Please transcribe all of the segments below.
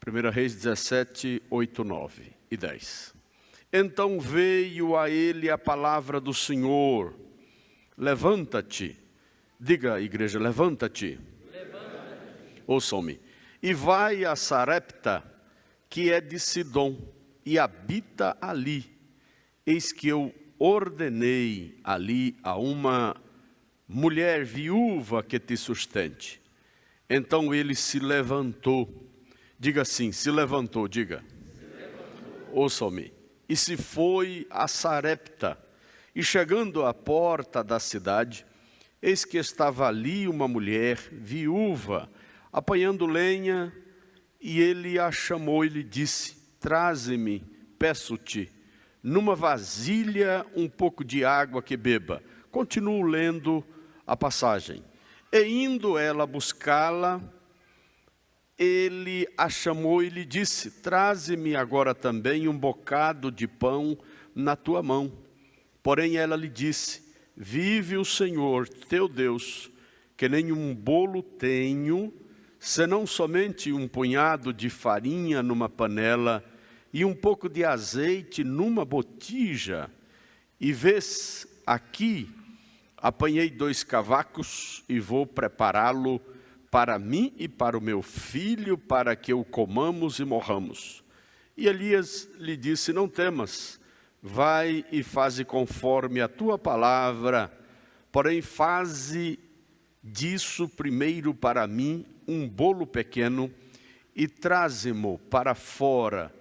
1 Reis 17, 8, 9 e 10. Então veio a ele a palavra do Senhor: levanta-te, diga igreja, levanta-te, ouçam-me, e vai a Sarepta, que é de Sidom, e habita ali. Eis que eu ordenei ali a uma mulher viúva que te sustente. Então ele se levantou, diga assim, se levantou, diga, ouçam-me, e se foi a Sarepta, e chegando à porta da cidade, eis que estava ali uma mulher viúva, apanhando lenha, e ele a chamou e lhe disse: traze-me, peço-te, numa vasilha um pouco de água que beba. Continuo lendo a passagem. E indo ela buscá-la, ele a chamou e lhe disse: traze-me agora também um bocado de pão na tua mão. Porém ela lhe disse: vive o Senhor teu Deus, que nenhum bolo tenho, senão somente um punhado de farinha numa panela e um pouco de azeite numa botija. E vês aqui, apanhei 2 cavacos e vou prepará-lo para mim e para o meu filho, para que o comamos e morramos. E Elias lhe disse: não temas, vai e faze conforme a tua palavra, porém faze disso primeiro para mim um bolo pequeno e traze-mo para fora,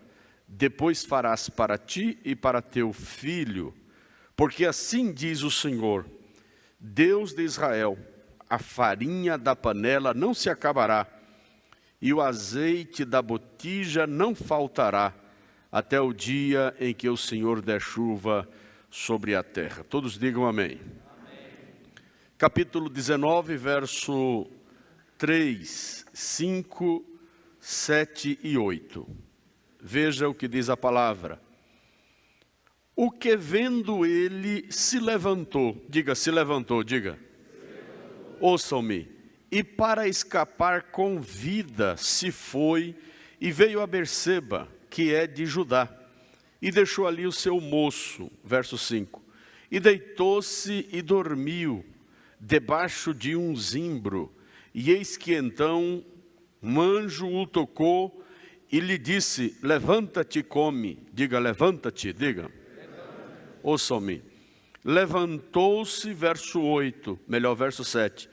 depois farás para ti e para teu filho, porque assim diz o Senhor, Deus de Israel: a farinha da panela não se acabará, e o azeite da botija não faltará, até o dia em que o Senhor der chuva sobre a terra. Todos digam amém. Amém. Capítulo 19, verso 3, 5, 7 e 8. Veja o que diz a palavra. O que vendo ele se levantou, diga, se levantou, diga. Ouçam-me, e para escapar com vida se foi e veio a Berseba, que é de Judá, e deixou ali o seu moço, verso 5, e deitou-se e dormiu debaixo de um zimbro, e eis que então um anjo o tocou e lhe disse: levanta-te e come, diga, levanta-te, diga, ouçam-me, levantou-se, verso 8, melhor, verso 7,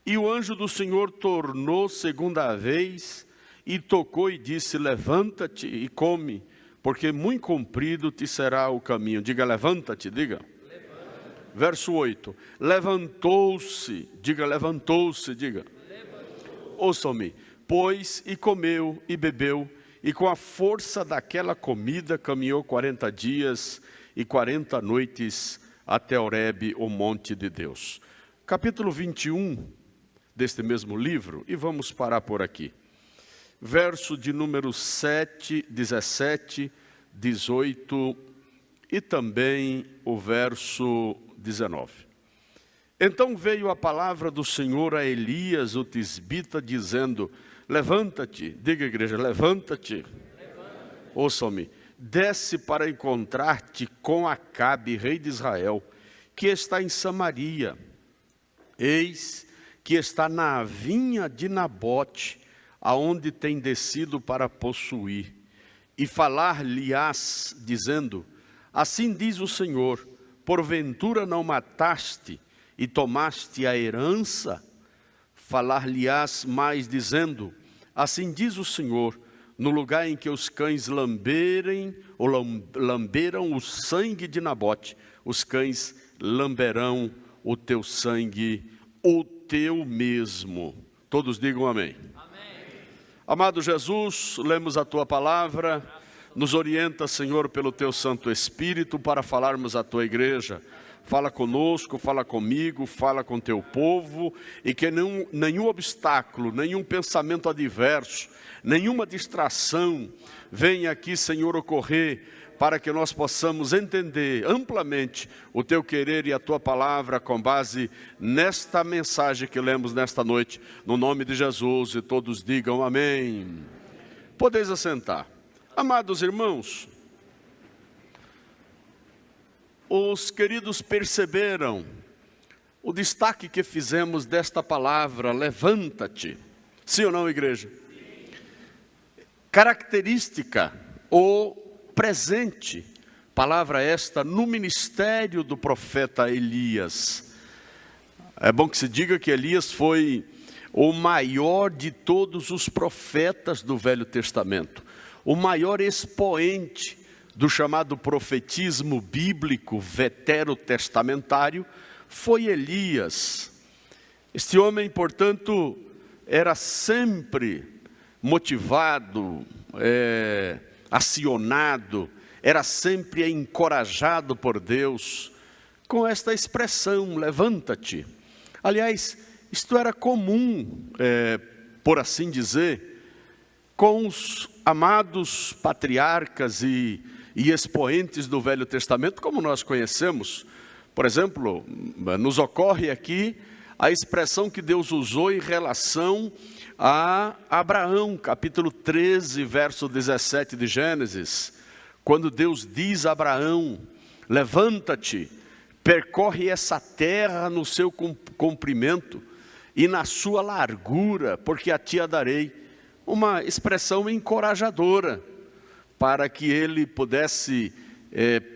e o anjo do Senhor tornou segunda vez, e tocou e disse: levanta-te e come, porque muito comprido te será o caminho. Diga, levanta-te, diga. Levanta. Verso 8, levantou-se, diga, levantou-se, diga. Ouçam-me, pois, e comeu e bebeu, e com a força daquela comida caminhou 40 dias e 40 noites até Horebe, o monte de Deus. Capítulo 21 deste mesmo livro, e vamos parar por aqui. Verso de número 7, 17, 18 e também o verso 19. Então veio a palavra do Senhor a Elias, o tisbita, dizendo: levanta-te, diga igreja, levanta-te. Ouçam-me, desce para encontrar-te com Acabe, rei de Israel, que está em Samaria. Eis que está na vinha de Nabote, aonde tem descido para possuir, e falar-lhe-ás, dizendo: assim diz o Senhor, porventura não mataste e tomaste a herança? Falar-lhe-ás mais, dizendo: assim diz o Senhor, no lugar em que os cães lamberam o sangue de Nabote, os cães lamberão o teu sangue, o teu mesmo. Todos digam amém. Amado Jesus, lemos a Tua palavra, nos orienta, Senhor, pelo Teu Santo Espírito para falarmos à Tua igreja. Fala conosco, fala comigo, fala com Teu povo, e que nenhum obstáculo, nenhum pensamento adverso, nenhuma distração venha aqui, Senhor, ocorrer, para que nós possamos entender amplamente o Teu querer e a Tua palavra com base nesta mensagem que lemos nesta noite, no nome de Jesus, e todos digam amém. Podeis assentar. Amados irmãos, os queridos perceberam o destaque que fizemos desta palavra, levanta-te. Sim ou não, igreja? Característica ou presente, palavra esta, no ministério do profeta Elias. É bom que se diga que Elias foi o maior de todos os profetas do Velho Testamento, o maior expoente do chamado profetismo bíblico veterotestamentário foi Elias. Este homem, portanto, era sempre motivado, acionado, era sempre encorajado por Deus com esta expressão, levanta-te. Aliás, isto era comum, por assim dizer, com os amados patriarcas e expoentes do Velho Testamento, como nós conhecemos. Por exemplo, nos ocorre aqui a expressão que Deus usou em relação a Abraão, capítulo 13, verso 17 de Gênesis, quando Deus diz a Abraão, levanta-te, percorre essa terra no seu comprimento e na sua largura, porque a ti a darei. Uma expressão encorajadora, para que ele pudesse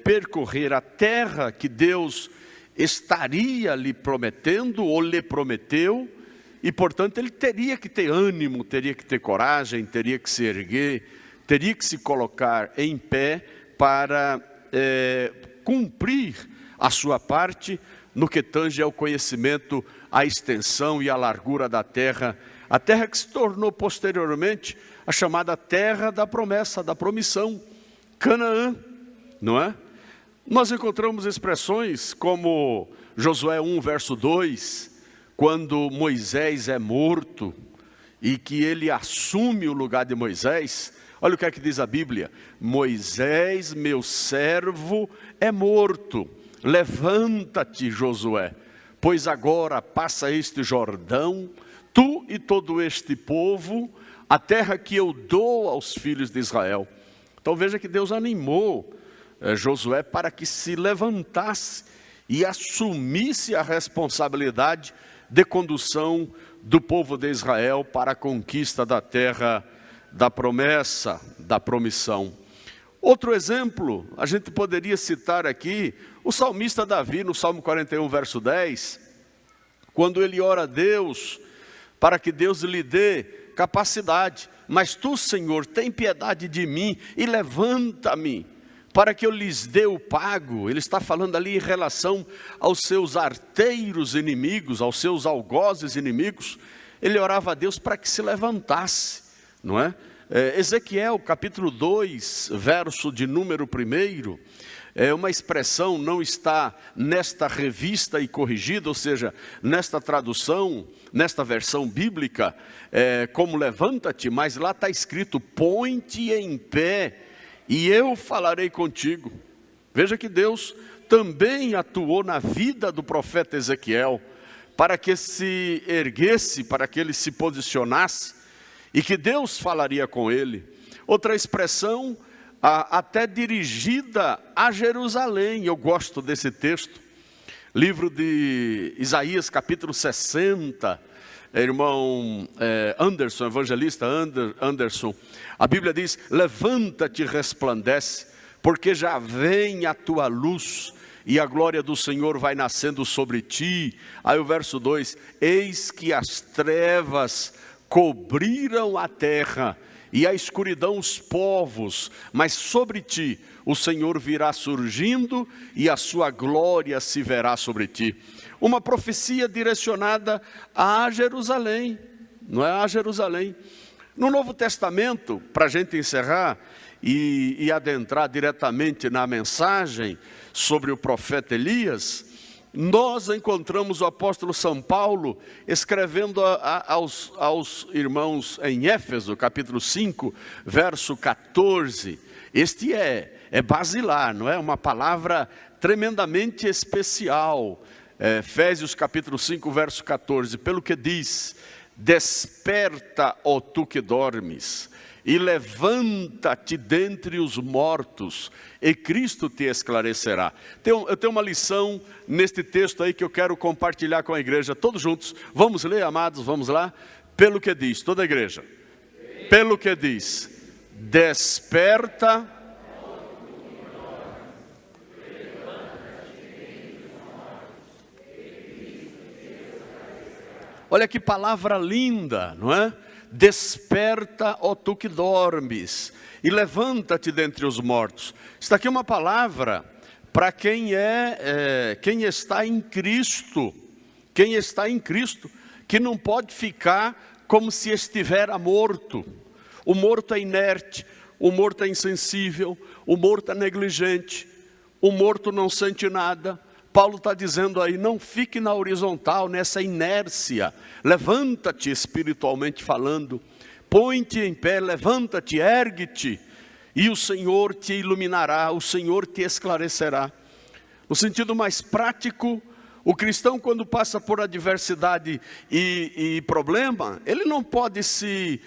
percorrer a terra que Deus estaria lhe prometendo, ou lhe prometeu, e portanto ele teria que ter ânimo, teria que ter coragem, teria que se erguer, teria que se colocar em pé para cumprir a sua parte no que tange ao conhecimento, a extensão e a largura da terra, a terra que se tornou posteriormente a chamada terra da promessa, da promissão, Canaã, não é? Nós encontramos expressões como Josué 1, verso 2, quando Moisés é morto e que ele assume o lugar de Moisés. Olha o que é que diz a Bíblia: Moisés, meu servo, é morto. Levanta-te, Josué, pois agora passa este Jordão, tu e todo este povo, a terra que eu dou aos filhos de Israel. Então veja que Deus animou Josué para que se levantasse e assumisse a responsabilidade de condução do povo de Israel para a conquista da terra da promessa, da promissão. Outro exemplo, a gente poderia citar aqui o salmista Davi, no Salmo 41, verso 10, quando ele ora a Deus, para que Deus lhe dê capacidade. Mas tu, Senhor, tem piedade de mim e levanta-me, para que eu lhes dê o pago. Ele está falando ali em relação aos seus arteiros inimigos, aos seus algozes inimigos. Ele orava a Deus para que se levantasse, não é? Ezequiel, capítulo 2, verso de número 1, uma expressão, não está nesta revista e corrigida, ou seja, nesta tradução, nesta versão bíblica, como levanta-te, mas lá está escrito, põe-te em pé, e eu falarei contigo. Veja que Deus também atuou na vida do profeta Ezequiel, para que se erguesse, para que ele se posicionasse, e que Deus falaria com ele. Outra expressão, até dirigida a Jerusalém, eu gosto desse texto, livro de Isaías, capítulo 60, irmão Anderson, evangelista Anderson, a Bíblia diz, levanta-te e resplandece, porque já vem a tua luz, e a glória do Senhor vai nascendo sobre ti. Aí o verso 2, eis que as trevas cobriram a terra, e a escuridão os povos, mas sobre ti o Senhor virá surgindo, e a sua glória se verá sobre ti. Uma profecia direcionada a Jerusalém, não é? A Jerusalém. No Novo Testamento, para a gente encerrar e adentrar diretamente na mensagem sobre o profeta Elias, nós encontramos o apóstolo São Paulo escrevendo aos irmãos em Éfeso, capítulo 5, verso 14. Este é basilar, não é? Uma palavra tremendamente especial. Efésios capítulo 5, verso 14, pelo que diz, desperta, ó tu que dormes, e levanta-te dentre os mortos, e Cristo te esclarecerá. Eu tenho uma lição neste texto aí que eu quero compartilhar com a igreja, todos juntos. Vamos ler, amados, vamos lá? Pelo que diz, toda a igreja. Pelo que diz, desperta. Olha que palavra linda, não é? Desperta, ó tu que dormes, e levanta-te dentre os mortos. Está aqui uma palavra para quem está em Cristo. Quem está em Cristo, que não pode ficar como se estivera morto. O morto é inerte, o morto é insensível, o morto é negligente, o morto não sente nada. Paulo está dizendo aí, não fique na horizontal, nessa inércia. Levanta-te espiritualmente falando, põe-te em pé, levanta-te, ergue-te, e o Senhor te iluminará, o Senhor te esclarecerá. No sentido mais prático, o cristão, quando passa por adversidade e problema, ele não pode se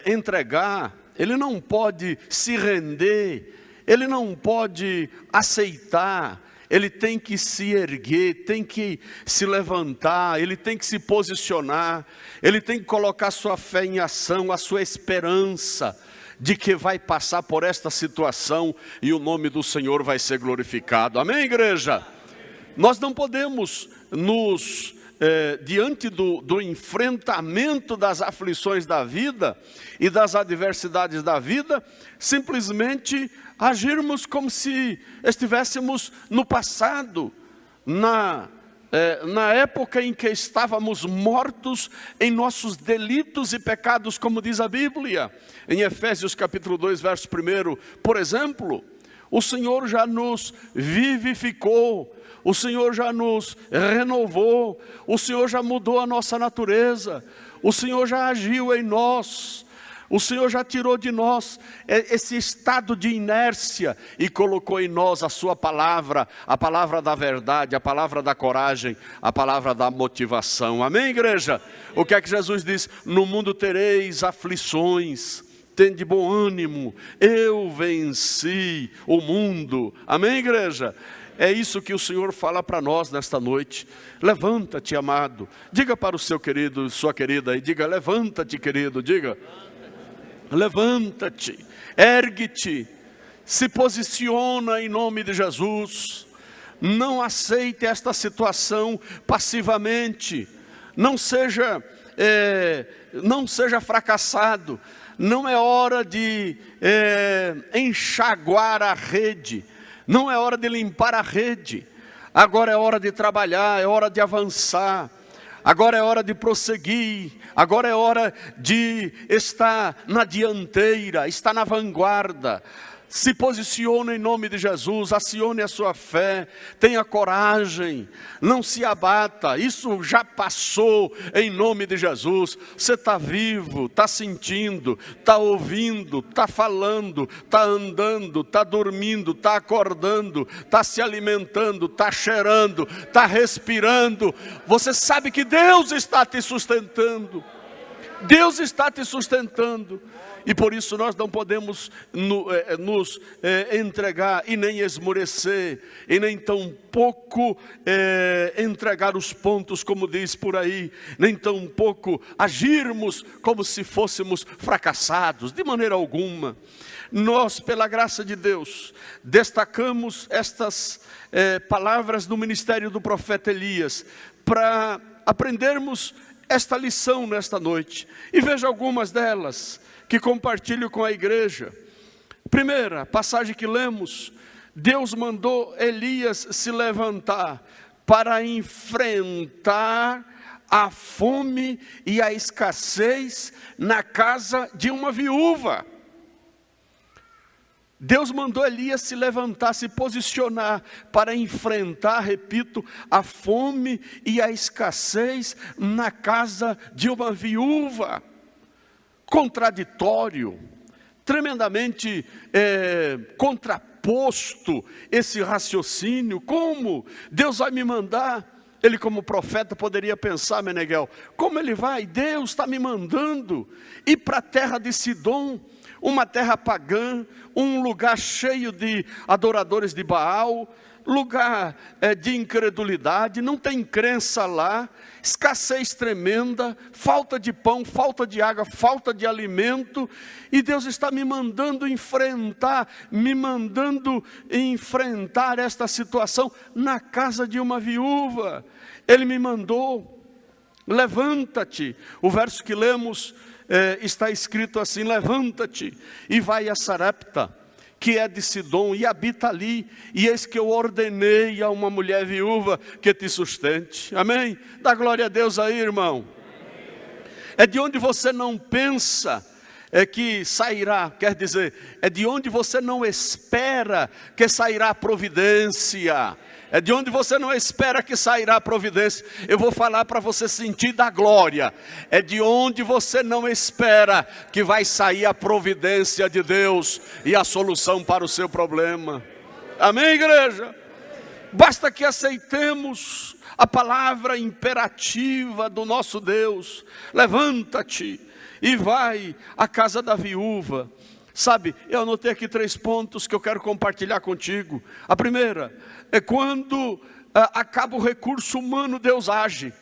entregar, ele não pode se render, ele não pode aceitar. Ele tem que se erguer, tem que se levantar, ele tem que se posicionar, ele tem que colocar sua fé em ação, a sua esperança de que vai passar por esta situação e o nome do Senhor vai ser glorificado. Amém, igreja? Nós não podemos diante do enfrentamento das aflições da vida e das adversidades da vida, simplesmente agirmos como se estivéssemos no passado, na época em que estávamos mortos em nossos delitos e pecados, como diz a Bíblia. Em Efésios capítulo 2, verso 1, por exemplo, o Senhor já nos vivificou, o Senhor já nos renovou, o Senhor já mudou a nossa natureza, o Senhor já agiu em nós, o Senhor já tirou de nós esse estado de inércia e colocou em nós a sua palavra, a palavra da verdade, a palavra da coragem, a palavra da motivação. Amém, igreja? O que é que Jesus diz? No mundo tereis aflições, tende bom ânimo, eu venci o mundo. Amém, igreja? É isso que o Senhor fala para nós nesta noite. Levanta-te, amado. Diga para o seu querido, sua querida, e diga, levanta-te, querido, diga. Levanta-te, ergue-te, se posiciona em nome de Jesus. Não aceite esta situação passivamente. Não seja fracassado. Não é hora de enxaguar a rede. Não é hora de limpar a rede. Agora é hora de trabalhar, é hora de avançar. Agora é hora de prosseguir, agora é hora de estar na dianteira, estar na vanguarda. Se posicione em nome de Jesus, acione a sua fé, tenha coragem, não se abata, isso já passou em nome de Jesus. Você está vivo, está sentindo, está ouvindo, está falando, está andando, está dormindo, está acordando, está se alimentando, está cheirando, está respirando. Você sabe que Deus está te sustentando, Deus está te sustentando. E por isso nós não podemos nos entregar e nem esmorecer, e nem tampouco entregar os pontos, como diz por aí, nem tampouco agirmos como se fôssemos fracassados, de maneira alguma. Nós, pela graça de Deus, destacamos estas palavras do ministério do profeta Elias, para aprendermos esta lição nesta noite. E veja algumas delas que compartilho com a igreja. Primeira passagem que lemos: Deus mandou Elias se levantar para enfrentar a fome e a escassez na casa de uma viúva. Deus mandou Elias se levantar, se posicionar para enfrentar, repito, a fome e a escassez na casa de uma viúva. Contraditório, tremendamente contraposto esse raciocínio. Como Deus vai me mandar Ele, como profeta, poderia pensar, Meneghel, como ele vai? Deus está me mandando ir para a terra de Sidom, uma terra pagã, um lugar cheio de adoradores de Baal, lugar de incredulidade, não tem crença lá, escassez tremenda, falta de pão, falta de água, falta de alimento, e Deus está me mandando enfrentar esta situação na casa de uma viúva. Ele me mandou, levanta-te. O verso que lemos está escrito assim: levanta-te e vai a Sarepta, que é de Sidom, e habita ali, e eis que eu ordenei a uma mulher viúva que te sustente. Amém? Dá glória a Deus aí, irmão. É de onde você não pensa que sairá, quer dizer, é de onde você não espera que sairá a providência. É de onde você não espera que sairá a providência. Eu vou falar para você sentir da glória. É de onde você não espera que vai sair a providência de Deus e a solução para o seu problema. Amém, igreja? Basta que aceitemos a palavra imperativa do nosso Deus. Levanta-te e vai à casa da viúva. Sabe, eu anotei aqui 3 pontos que eu quero compartilhar contigo. A primeira é quando acaba o recurso humano, Deus age.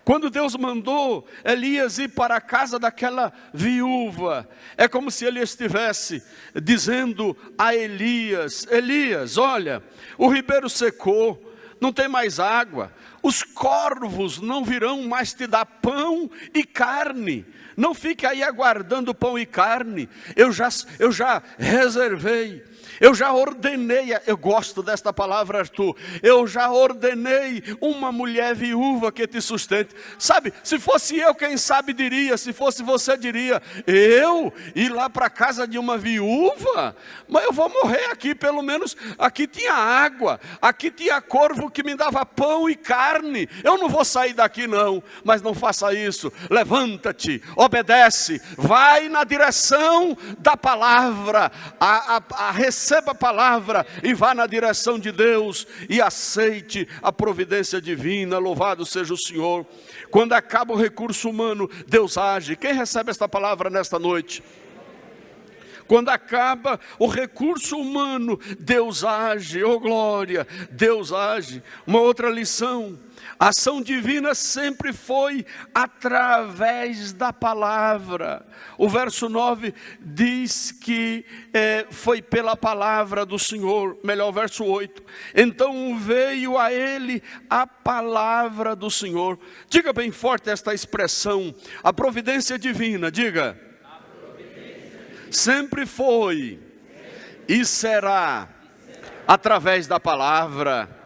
Quando Deus mandou Elias ir para a casa daquela viúva, é como se ele estivesse dizendo a Elias: Elias, olha, o ribeiro secou, não tem mais água, os corvos não virão mais te dar pão e carne. Não fique aí aguardando pão e carne. Eu já reservei. Eu já ordenei, eu gosto desta palavra, Arthur. Eu já ordenei uma mulher viúva que te sustente. Sabe, se fosse eu, quem sabe diria, se fosse você diria, eu ir lá para a casa de uma viúva? Mas eu vou morrer aqui, pelo menos aqui tinha água, aqui tinha corvo que me dava pão e carne. Eu não vou sair daqui não, mas não faça isso. Levanta-te, obedece, vai na direção da palavra, receba a palavra e vá na direção de Deus e aceite a providência divina. Louvado seja o Senhor. Quando acaba o recurso humano, Deus age. Quem recebe esta palavra nesta noite? Quando acaba o recurso humano, Deus age. Oh glória, Deus age. Uma outra lição: a ação divina sempre foi através da palavra. O verso 9 diz que foi pela palavra do Senhor. Melhor, o verso 8. Então veio a ele a palavra do Senhor. Diga bem forte esta expressão: a providência divina. Diga. Sempre foi e será através da palavra.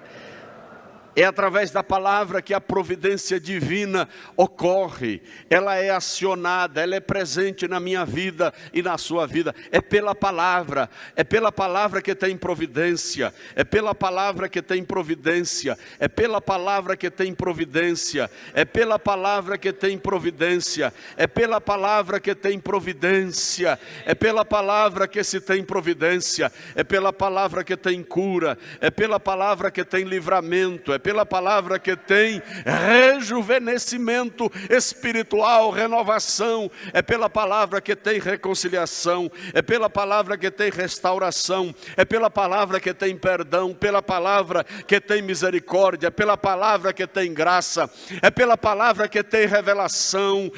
É através da palavra que a providência divina ocorre. Ela é acionada, ela é presente na minha vida e na sua vida. É pela palavra que tem providência. É pela palavra que tem providência. É pela palavra que tem providência. É pela palavra que tem providência. É pela palavra que tem providência. É pela palavra que se tem providência. É pela palavra que tem cura. É pela palavra que tem livramento. É pela palavra que tem rejuvenescimento espiritual, renovação. É pela palavra que tem reconciliação. É pela palavra que tem restauração. É pela palavra que tem perdão. Pela palavra que tem misericórdia. Pela palavra que tem graça. É pela palavra que tem revelação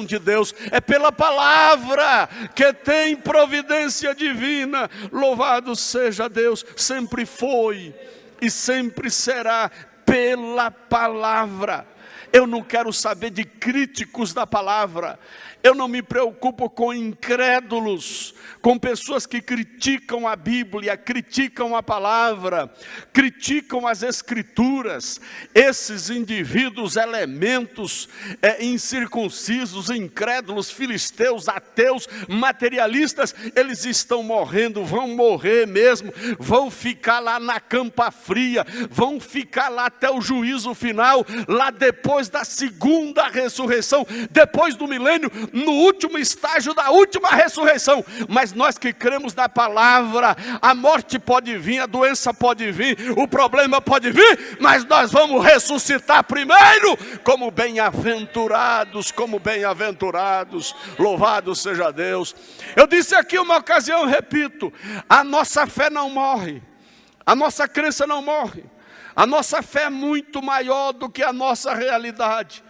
de Deus. É pela palavra que tem providência divina. Louvado seja Deus. Sempre foi e sempre será pela palavra. Eu não quero saber de críticos da palavra. Eu não me preocupo com incrédulos, com pessoas que criticam a Bíblia, criticam a palavra, criticam as Escrituras. Esses indivíduos, elementos incircuncisos, incrédulos, filisteus, ateus, materialistas, eles estão morrendo, vão morrer mesmo, vão ficar lá na campa fria, vão ficar lá até o juízo final, lá depois depois da segunda ressurreição, depois do milênio, no último estágio da última ressurreição. Mas nós que cremos na palavra, a morte pode vir, a doença pode vir, o problema pode vir, mas nós vamos ressuscitar primeiro, como bem-aventurados, louvado seja Deus. Eu disse aqui uma ocasião, eu repito, a nossa fé não morre, a nossa crença não morre, a nossa fé é muito maior do que a nossa realidade.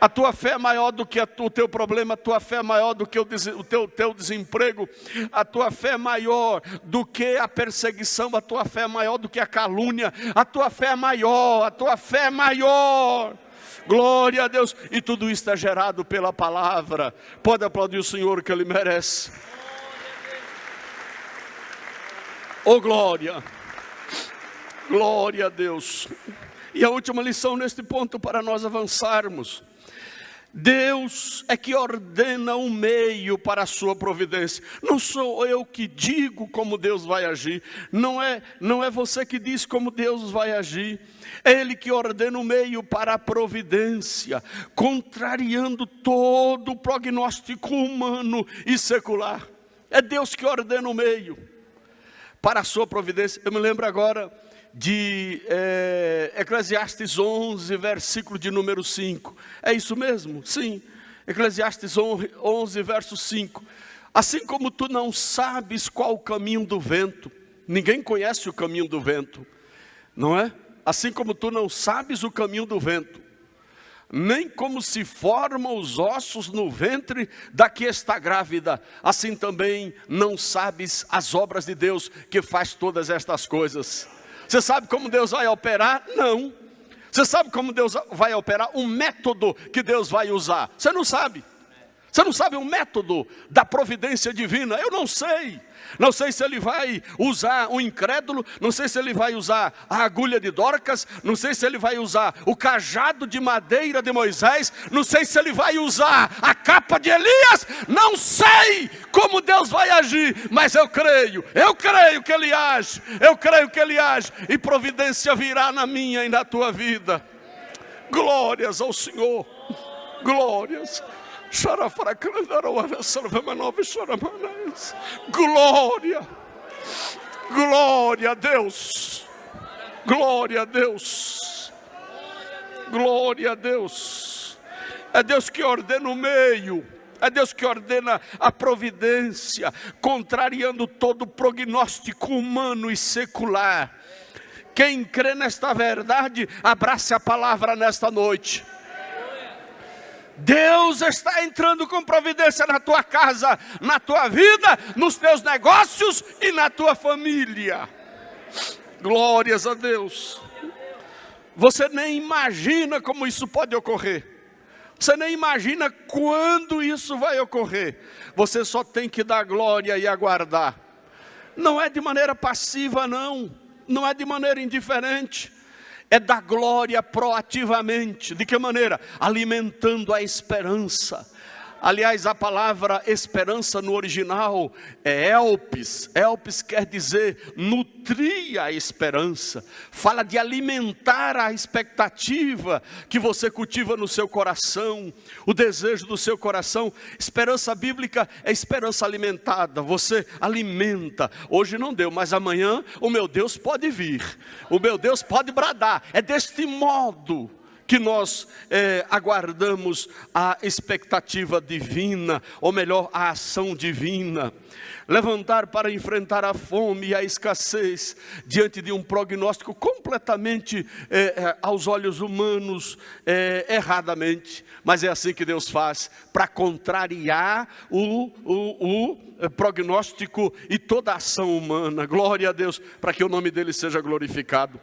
A tua fé é maior do que o teu problema, a tua fé é maior do que o teu desemprego, a tua fé é maior do que a perseguição, a tua fé é maior do que a calúnia, a tua fé é maior, a tua fé é maior. Glória a Deus. E tudo isso é gerado pela palavra. Pode aplaudir o Senhor que Ele merece. Oh glória, glória a Deus. E a última lição neste ponto para nós avançarmos. Deus é que ordena um meio para a sua providência. Não sou eu que digo como Deus vai agir. Não é você que diz como Deus vai agir. É Ele que ordena o meio para a providência, contrariando todo o prognóstico humano e secular. É Deus que ordena o meio para a sua providência. Eu me lembro agora de Eclesiastes 11, versículo de número 5. É isso mesmo? Sim. Eclesiastes 11, verso 5. Assim como tu não sabes qual o caminho do vento, ninguém conhece o caminho do vento, não é? Assim como tu não sabes o caminho do vento, nem como se formam os ossos no ventre da que está grávida, assim também não sabes as obras de Deus que faz todas estas coisas. Você sabe como Deus vai operar? Não. Você sabe como Deus vai operar? Um método que Deus vai usar? Você não sabe. Você não sabe o método da providência divina? Eu não sei. Não sei se Ele vai usar o incrédulo, não sei se Ele vai usar a agulha de Dorcas, não sei se Ele vai usar o cajado de madeira de Moisés, não sei se Ele vai usar a capa de Elias, não sei como Deus vai agir, mas eu creio que Ele age, e providência virá na minha e na tua vida. Glórias ao Senhor, glórias. Glória, glória a Deus, glória a Deus, glória a Deus. É Deus que ordena o meio, é Deus que ordena a providência, contrariando todo o prognóstico humano e secular. Quem crê nesta verdade, abrace a palavra nesta noite. Deus está entrando com providência na tua casa, na tua vida, nos teus negócios e na tua família. Glórias a Deus. Você nem imagina como isso pode ocorrer. Você nem imagina quando isso vai ocorrer. Você só tem que dar glória e aguardar. Não é de maneira passiva, não. Não é de maneira indiferente. É dar glória proativamente. De que maneira? Alimentando a esperança. Aliás, a palavra esperança no original é elpis. Elpis quer dizer nutrir a esperança. Fala de alimentar a expectativa que você cultiva no seu coração, o desejo do seu coração. Esperança bíblica é esperança alimentada. Você alimenta. Hoje não deu, mas amanhã o meu Deus pode vir. O meu Deus pode bradar. É deste modo que nós aguardamos a expectativa divina, ou melhor, a ação divina. Levantar para enfrentar a fome e a escassez, diante de um prognóstico completamente, aos olhos humanos, erradamente. Mas é assim que Deus faz, para contrariar o prognóstico e toda a ação humana. Glória a Deus, para que o nome dele seja glorificado.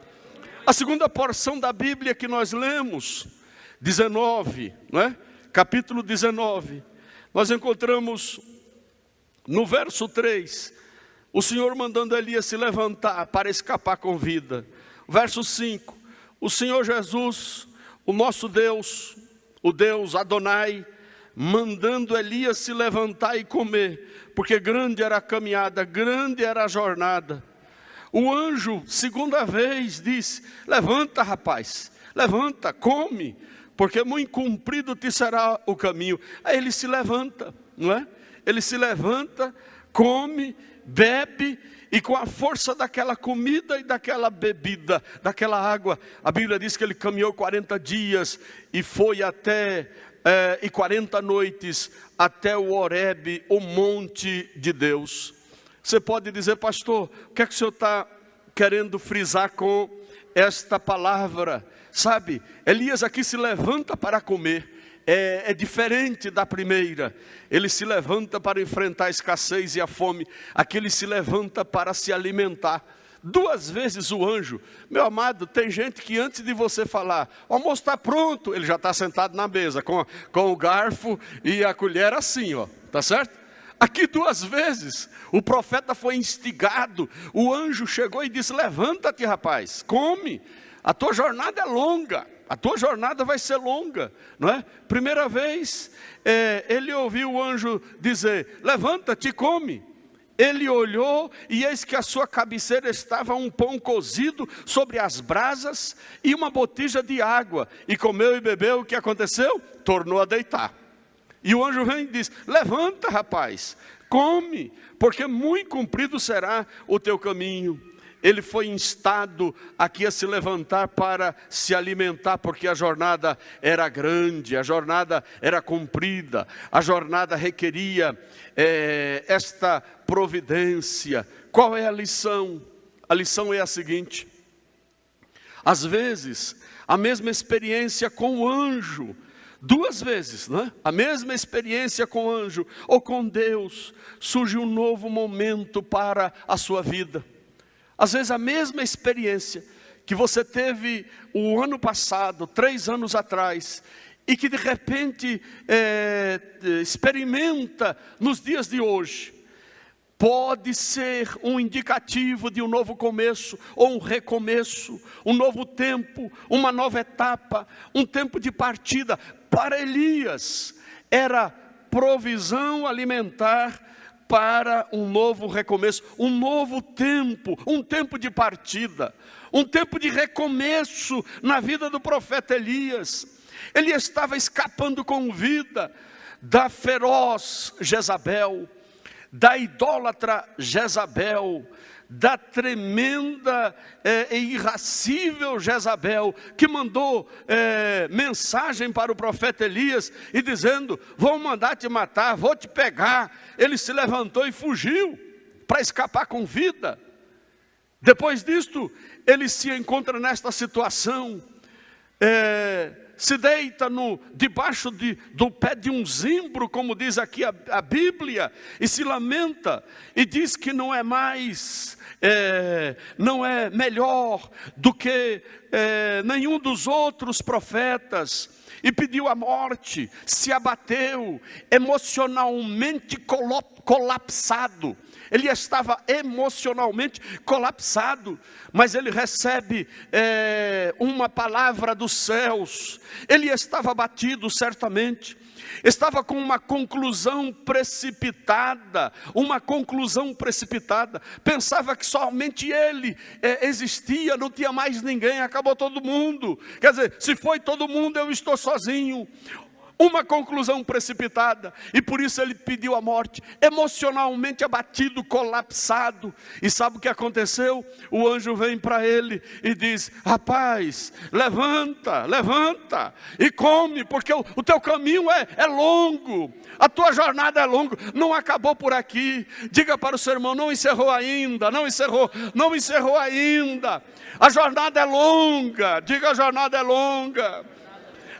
A segunda porção da Bíblia que nós lemos, 19, não é? Capítulo 19, nós encontramos no verso 3, o Senhor mandando Elias se levantar para escapar com vida. Verso 5, o Senhor Jesus, o nosso Deus, o Deus Adonai, mandando Elias se levantar e comer, porque grande era a caminhada, grande era a jornada. O anjo, segunda vez, disse: levanta, rapaz, levanta, come, porque muito comprido te será o caminho. Aí ele se levanta, não é? Ele se levanta, come, bebe, e com a força daquela comida e daquela bebida, daquela água, a Bíblia diz que ele caminhou 40 dias e foi até, e 40 noites, até o Horebe, o monte de Deus. Você pode dizer, pastor, o que é que o senhor está querendo frisar com esta palavra? Sabe, Elias aqui se levanta para comer. É diferente da primeira. Ele se levanta para enfrentar a escassez e a fome. Aqui ele se levanta para se alimentar. 2 vezes o anjo. Meu amado, tem gente que antes de você falar, o almoço está pronto, ele já está sentado na mesa, com o garfo e a colher assim, ó, tá certo? Aqui 2 vezes, o profeta foi instigado, o anjo chegou e disse, levanta-te rapaz, come, a tua jornada é longa. A tua jornada vai ser longa, não é? Primeira vez, ele ouviu o anjo dizer, levanta-te e come. Ele olhou e eis que a sua cabeceira estava um pão cozido sobre as brasas e uma botija de água. E comeu e bebeu, o que aconteceu? Tornou a deitar. E o anjo vem e diz, levanta rapaz, come, porque muito comprido será o teu caminho. Ele foi instado aqui a se levantar para se alimentar, porque a jornada era grande, a jornada era comprida, a jornada requeria esta providência. Qual é a lição? A lição é a seguinte: às vezes, a mesma experiência com o anjo, 2 vezes, né? A mesma experiência com o anjo ou com Deus, surge um novo momento para a sua vida. Às vezes a mesma experiência que você teve o ano passado, 3 anos atrás, e que de repente experimenta nos dias de hoje, pode ser um indicativo de um novo começo, ou um recomeço, um novo tempo, uma nova etapa, um tempo de partida. Para Elias, era provisão alimentar para um novo recomeço, um novo tempo, um tempo de partida, um tempo de recomeço na vida do profeta Elias. Ele estava escapando com vida da feroz Jezabel, da idólatra Jezabel, da tremenda e irracível Jezabel, que mandou mensagem para o profeta Elias, e dizendo, vou mandar te matar, vou te pegar. Ele se levantou e fugiu, para escapar com vida. Depois disto, ele se encontra nesta situação, se deita debaixo do pé de um zimbro, como diz aqui a Bíblia, e se lamenta, e diz que não é mais, não é melhor do que nenhum dos outros profetas, e pediu a morte, se abateu, emocionalmente colapsado. Ele estava emocionalmente colapsado, mas ele recebe uma palavra dos céus. Ele estava abatido certamente, estava com uma conclusão precipitada, pensava que somente ele existia, não tinha mais ninguém, acabou todo mundo. Quer dizer, se foi todo mundo, eu estou sozinho. Uma conclusão precipitada, e por isso ele pediu a morte, emocionalmente abatido, colapsado. E sabe o que aconteceu? O anjo vem para ele e diz, rapaz, levanta e come, porque o teu caminho é longo, a tua jornada é longa, não acabou por aqui. Diga para o seu irmão, não encerrou ainda, não encerrou ainda, a jornada é longa. Diga, a jornada é longa.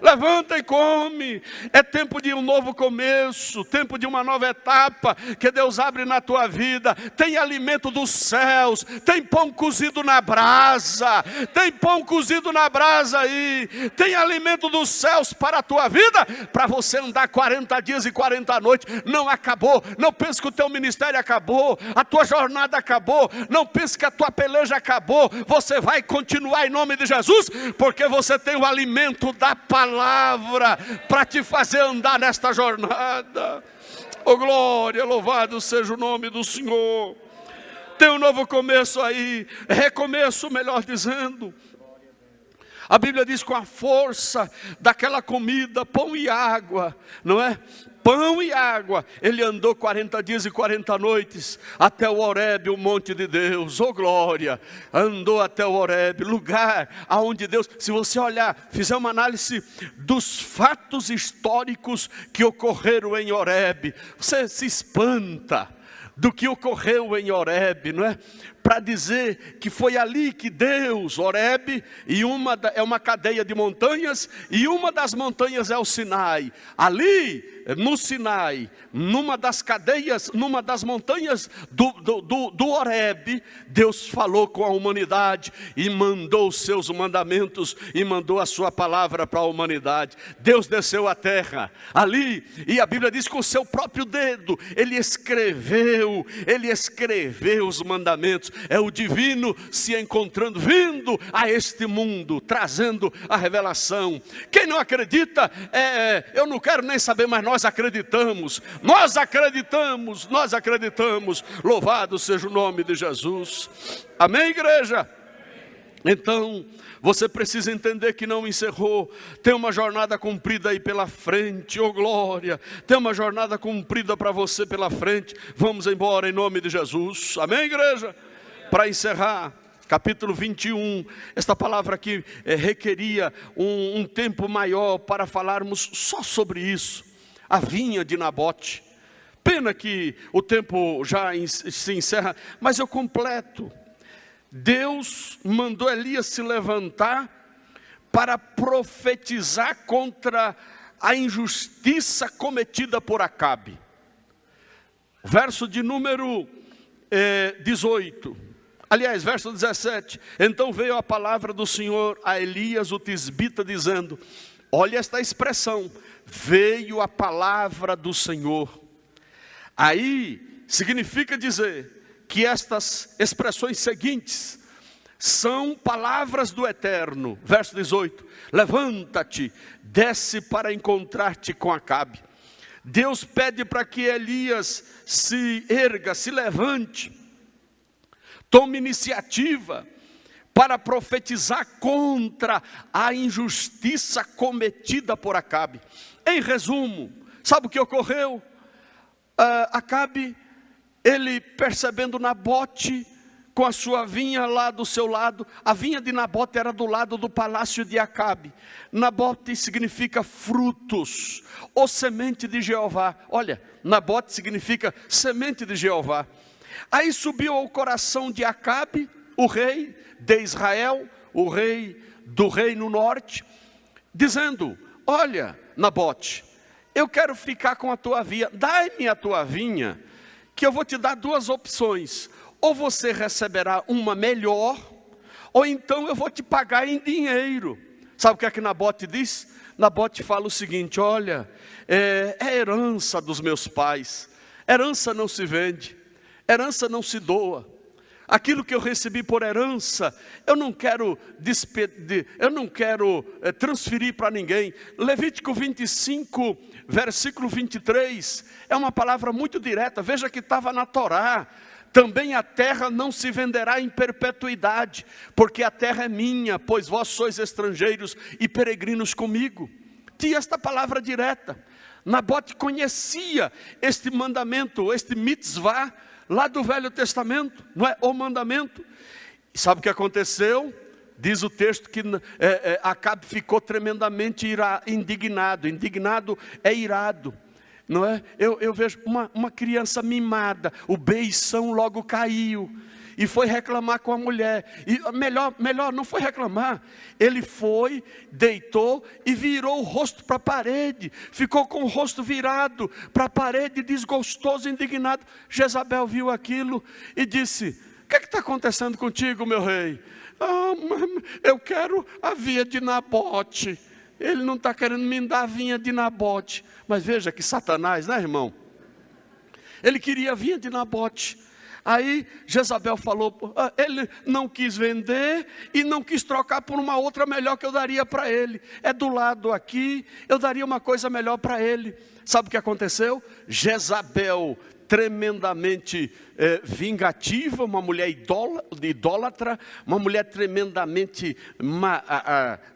Levanta e come, é tempo de um novo começo, tempo de uma nova etapa, que Deus abre na tua vida. Tem alimento dos céus, tem pão cozido na brasa, aí, tem alimento dos céus para a tua vida, para você andar 40 dias e 40 noites, não acabou. Não pense que o teu ministério acabou, a tua jornada acabou, não pense que a tua peleja acabou, você vai continuar em nome de Jesus, porque você tem o alimento da palavra para te fazer andar nesta jornada. Oh glória, louvado seja o nome do Senhor. Tem um novo começo aí, recomeço, melhor dizendo. A Bíblia diz com a força daquela comida, pão e água, não é? Pão e água, ele andou 40 dias e 40 noites, até o Horebe, o monte de Deus, oh glória, andou até o Horebe, lugar aonde Deus, se você olhar, fizer uma análise dos fatos históricos que ocorreram em Horebe, você se espanta do que ocorreu em Horebe, não é? Para dizer que foi ali que Deus, Horebe, é uma cadeia de montanhas, e uma das montanhas é o Sinai. Ali, no Sinai, numa das cadeias, numa das montanhas do Horebe, Deus falou com a humanidade e mandou os seus mandamentos e mandou a sua palavra para a humanidade. Deus desceu à terra ali, e a Bíblia diz com o seu próprio dedo, ele escreveu os mandamentos. É o divino se encontrando, vindo a este mundo, trazendo a revelação. Quem não acredita, eu não quero nem saber, mas nós acreditamos. Louvado seja o nome de Jesus. Amém, igreja? Então, você precisa entender que não encerrou. Tem uma jornada cumprida aí pela frente, oh glória. Tem uma jornada cumprida para você pela frente. Vamos embora em nome de Jesus. Amém, igreja? Para encerrar, capítulo 21, esta palavra aqui requeria um tempo maior para falarmos só sobre isso. A vinha de Nabote. Pena que o tempo já se encerra, mas eu completo. Deus mandou Elias se levantar para profetizar contra a injustiça cometida por Acabe. Verso de número 18. Aliás, verso 17. Então veio a palavra do Senhor a Elias o tisbita dizendo, olha esta expressão, veio a palavra do Senhor. Aí significa dizer que estas expressões seguintes são palavras do Eterno. Verso 18, levanta-te, desce para encontrar-te com Acabe. Deus pede para que Elias se erga, se levante, tome iniciativa para profetizar contra a injustiça cometida por Acabe. Em resumo, sabe o que ocorreu? Acabe, ele percebendo Nabote com a sua vinha lá do seu lado, a vinha de Nabote era do lado do palácio de Acabe. Nabote significa frutos, ou semente de Jeová. Olha, Nabote significa semente de Jeová. Aí subiu ao coração de Acabe, o rei de Israel, o rei do reino norte, dizendo, olha, Nabote, eu quero ficar com a tua vinha, dai-me a tua vinha, que eu vou te dar duas opções, ou você receberá uma melhor, ou então eu vou te pagar em dinheiro. Sabe o que é que Nabote diz? Nabote fala o seguinte, olha, é herança dos meus pais, herança não se vende, herança não se doa. Aquilo que eu recebi por herança, eu não quero transferir para ninguém. Levítico 25, versículo 23, é uma palavra muito direta. Veja que estava na Torá. Também a terra não se venderá em perpetuidade, porque a terra é minha, pois vós sois estrangeiros e peregrinos comigo. Tinha esta palavra direta. Nabote conhecia este mandamento, este mitzvah, lá do Velho Testamento, não é? O mandamento. E sabe o que aconteceu? Diz o texto que Acabe ficou tremendamente indignado. Indignado é irado, não é? Eu vejo uma criança mimada, o beição logo caiu e foi reclamar com a mulher. E melhor não foi reclamar, ele foi, deitou e virou o rosto para a parede, ficou com o rosto virado para a parede, desgostoso, indignado. Jezabel viu aquilo e disse, o que está acontecendo contigo, meu rei? Eu quero a vinha de Nabote. Ele não está querendo me dar a vinha de Nabote. Mas veja que Satanás, né, irmão? Ele queria a vinha de Nabote. Aí Jezabel falou, ele não quis vender e não quis trocar por uma outra melhor que eu daria para ele. É do lado aqui, eu daria uma coisa melhor para ele. Sabe o que aconteceu? Jezabel, tremendamente vingativa, uma mulher idólatra, uma mulher tremendamente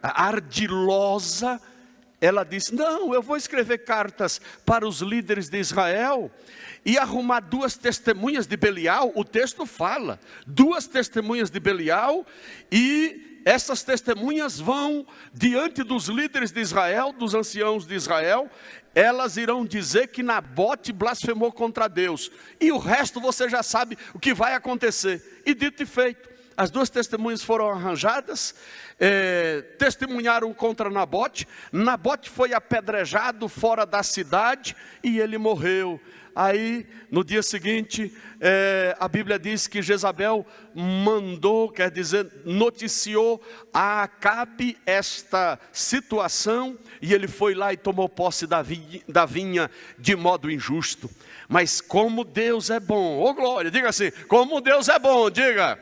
ardilosa. Ela disse, não, eu vou escrever cartas para os líderes de Israel e arrumar 2 testemunhas de Belial. O texto fala, 2 testemunhas de Belial, e essas testemunhas vão diante dos líderes de Israel, dos anciãos de Israel. Elas irão dizer que Nabote blasfemou contra Deus, e o resto você já sabe o que vai acontecer. E dito e feito, as 2 testemunhas foram arranjadas, testemunharam contra Nabote. Nabote foi apedrejado fora da cidade e ele morreu. Aí, no dia seguinte, a Bíblia diz que Jezabel mandou, quer dizer, noticiou a Acabe esta situação, e ele foi lá e tomou posse da vinha de modo injusto. Mas como Deus é bom, ô glória, diga assim, como Deus é bom, diga.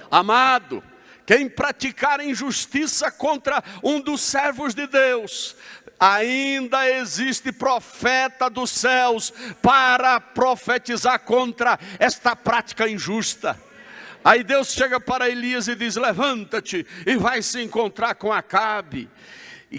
Amado, quem praticar injustiça contra um dos servos de Deus, ainda existe profeta dos céus para profetizar contra esta prática injusta. Aí Deus chega para Elias e diz, levanta-te e vai se encontrar com Acabe,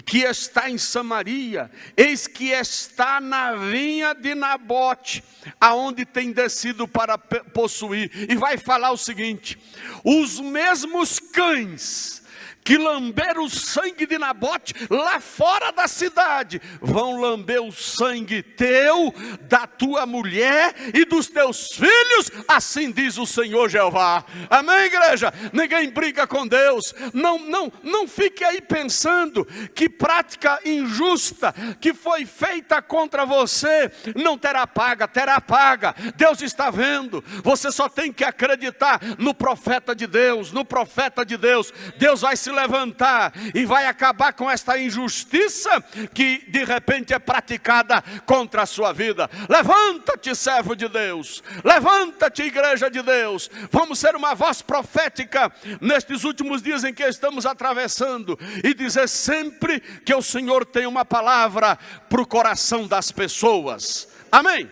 que está em Samaria. Eis que está na vinha de Nabote, aonde tem descido para possuir. E vai falar o seguinte, os mesmos cães que lamberam o sangue de Nabote lá fora da cidade, vão lamber o sangue teu, da tua mulher e dos teus filhos, assim diz o Senhor Jeová. Amém, igreja? Ninguém briga com Deus. Não fique aí pensando que prática injusta que foi feita contra você não terá paga. Terá paga. Deus está vendo. Você só tem que acreditar no profeta de Deus. No profeta de Deus. Deus vai se levantar e vai acabar com esta injustiça que de repente é praticada contra a sua vida. Levanta-te, servo de Deus. Levanta-te, igreja de Deus. Vamos ser uma voz profética nestes últimos dias em que estamos atravessando, e dizer sempre que o Senhor tem uma palavra para o coração das pessoas. Amém?